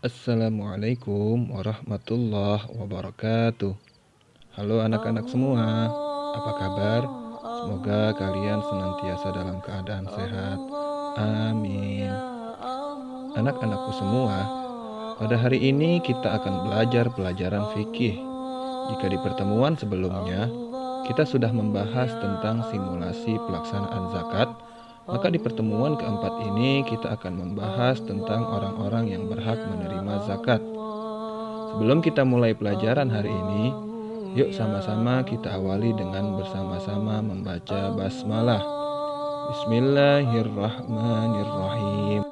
Assalamualaikum warahmatullahi wabarakatuh. Halo anak-anak semua, apa kabar? Semoga kalian senantiasa dalam keadaan sehat. Amin. Anak-anakku semua, pada hari ini kita akan belajar pelajaran fikih. Jika di pertemuan sebelumnya kita sudah membahas tentang simulasi pelaksanaan zakat, maka di pertemuan keempat ini kita akan membahas tentang orang-orang yang berhak menerima zakat. Sebelum kita mulai pelajaran hari ini, yuk sama-sama kita awali dengan bersama-sama membaca basmalah. Bismillahirrahmanirrahim.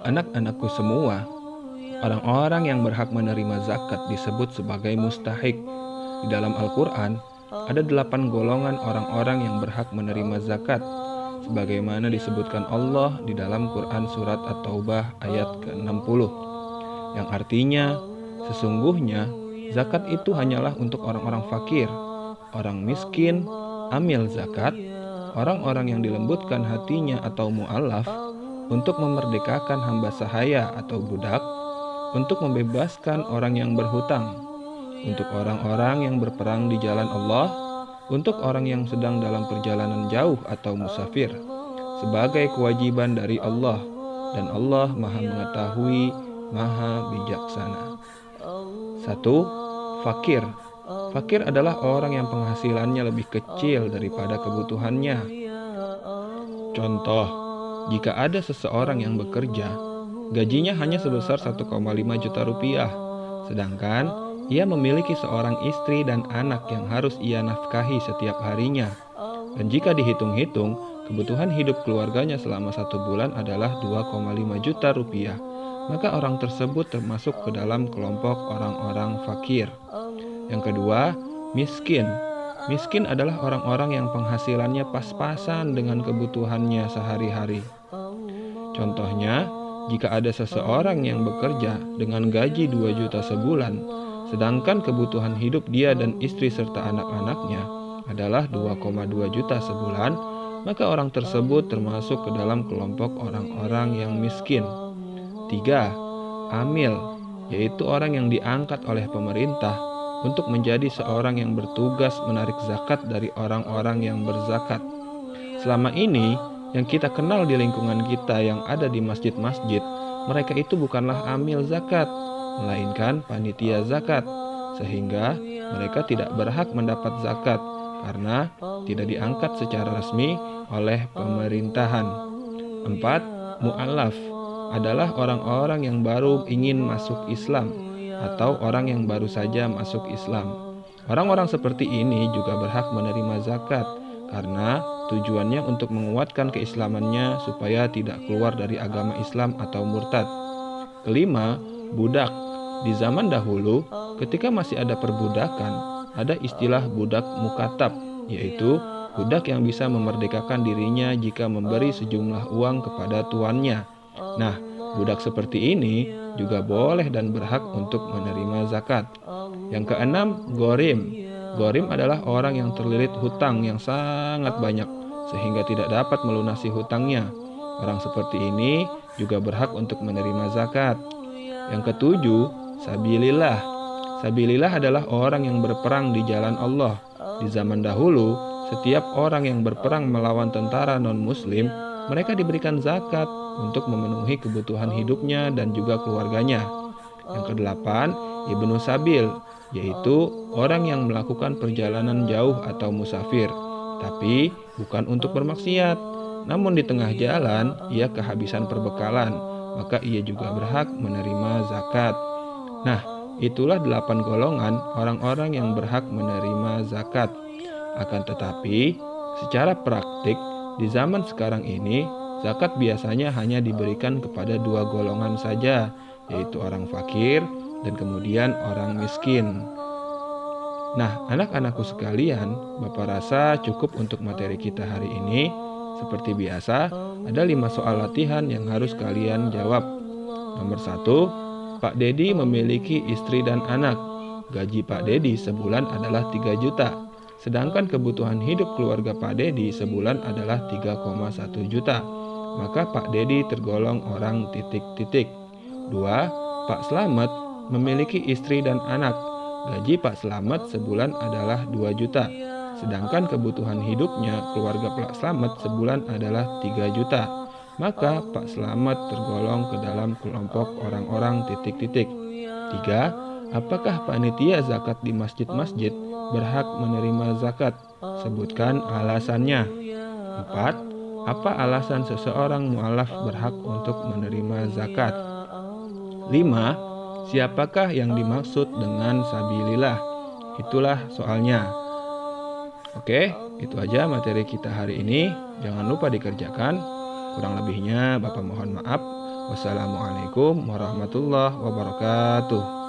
Anak-anakku semua, orang-orang yang berhak menerima zakat disebut sebagai mustahik. Di dalam Al-Quran, ada 8 golongan orang-orang yang berhak menerima zakat, sebagaimana disebutkan Allah di dalam Quran Surat At-Taubah ayat ke-60, yang artinya, sesungguhnya zakat itu hanyalah untuk orang-orang fakir, orang miskin, amil zakat, orang-orang yang dilembutkan hatinya atau mu'alaf, untuk memerdekakan hamba sahaya atau budak, untuk membebaskan orang yang berhutang, untuk orang-orang yang berperang di jalan Allah, untuk orang yang sedang dalam perjalanan jauh atau musafir, sebagai kewajiban dari Allah, dan Allah Maha Mengetahui, Maha Bijaksana. 1. Fakir. Fakir adalah orang yang penghasilannya lebih kecil daripada kebutuhannya. Contoh, jika ada seseorang yang bekerja, gajinya hanya sebesar 1,5 juta rupiah, sedangkan ia memiliki seorang istri dan anak yang harus ia nafkahi setiap harinya. Dan jika dihitung-hitung, kebutuhan hidup keluarganya selama 1 bulan adalah 2,5 juta rupiah. Maka orang tersebut termasuk ke dalam kelompok orang-orang fakir. Yang kedua, miskin. Miskin adalah orang-orang yang penghasilannya pas-pasan dengan kebutuhannya sehari-hari. Contohnya, jika ada seseorang yang bekerja dengan gaji 2 juta sebulan, sedangkan kebutuhan hidup dia dan istri serta anak-anaknya adalah 2,2 juta sebulan, maka orang tersebut termasuk ke dalam kelompok orang-orang yang miskin. 3. Amil, yaitu orang yang diangkat oleh pemerintah untuk menjadi seorang yang bertugas menarik zakat dari orang-orang yang berzakat. Selama ini, yang kita kenal di lingkungan kita yang ada di masjid-masjid, mereka itu bukanlah amil zakat, melainkan panitia zakat, sehingga mereka tidak berhak mendapat zakat karena tidak diangkat secara resmi oleh pemerintahan. 4. Mu'alaf adalah orang-orang yang baru ingin masuk Islam atau orang yang baru saja masuk Islam. Orang-orang seperti ini juga berhak menerima zakat karena tujuannya untuk menguatkan keislamannya supaya tidak keluar dari agama Islam atau murtad. Kelima, budak. Di zaman dahulu, ketika masih ada perbudakan, ada istilah budak mukatab, yaitu budak yang bisa memerdekakan dirinya jika memberi sejumlah uang kepada tuannya. Nah, budak seperti ini juga boleh dan berhak untuk menerima zakat. Yang keenam, gorim. Gorim adalah orang yang terlilit hutang yang sangat banyak, sehingga tidak dapat melunasi hutangnya. Orang seperti ini juga berhak untuk menerima zakat. Yang ketujuh, sabilillah. Sabilillah adalah orang yang berperang di jalan Allah. Di zaman dahulu, setiap orang yang berperang melawan tentara non-muslim, mereka diberikan zakat untuk memenuhi kebutuhan hidupnya dan juga keluarganya. Yang kedelapan, ibnu sabil, yaitu orang yang melakukan perjalanan jauh atau musafir, tapi bukan untuk bermaksiat. Namun di tengah jalan, ia kehabisan perbekalan, maka ia juga berhak menerima zakat. Nah, itulah 8 golongan orang-orang yang berhak menerima zakat. Akan tetapi, secara praktik, di zaman sekarang ini, zakat biasanya hanya diberikan kepada 2 golongan saja, yaitu orang fakir dan kemudian orang miskin. Nah, anak-anakku sekalian, Bapak rasa cukup untuk materi kita hari ini. Seperti biasa, ada 5 soal latihan yang harus kalian jawab. Nomor 1, Pak Dedi memiliki istri dan anak. Gaji Pak Dedi sebulan adalah 3 juta. Sedangkan kebutuhan hidup keluarga Pak Dedi sebulan adalah 3,1 juta. Maka Pak Dedi tergolong orang titik-titik. 2. Pak Slamet memiliki istri dan anak. Gaji Pak Slamet sebulan adalah 2 juta. Sedangkan kebutuhan hidupnya keluarga Pak Slamet sebulan adalah 3 juta. Maka Pak Slamet tergolong ke dalam kelompok orang-orang titik-titik. 3. Apakah panitia zakat di masjid-masjid berhak menerima zakat? Sebutkan alasannya. 4. Apa alasan seseorang mualaf berhak untuk menerima zakat? 5. Siapakah yang dimaksud dengan sabilillah? Itulah soalnya. Oke, itu aja materi kita hari ini. Jangan lupa dikerjakan. Kurang lebihnya Bapak mohon maaf. Wassalamualaikum warahmatullahi wabarakatuh.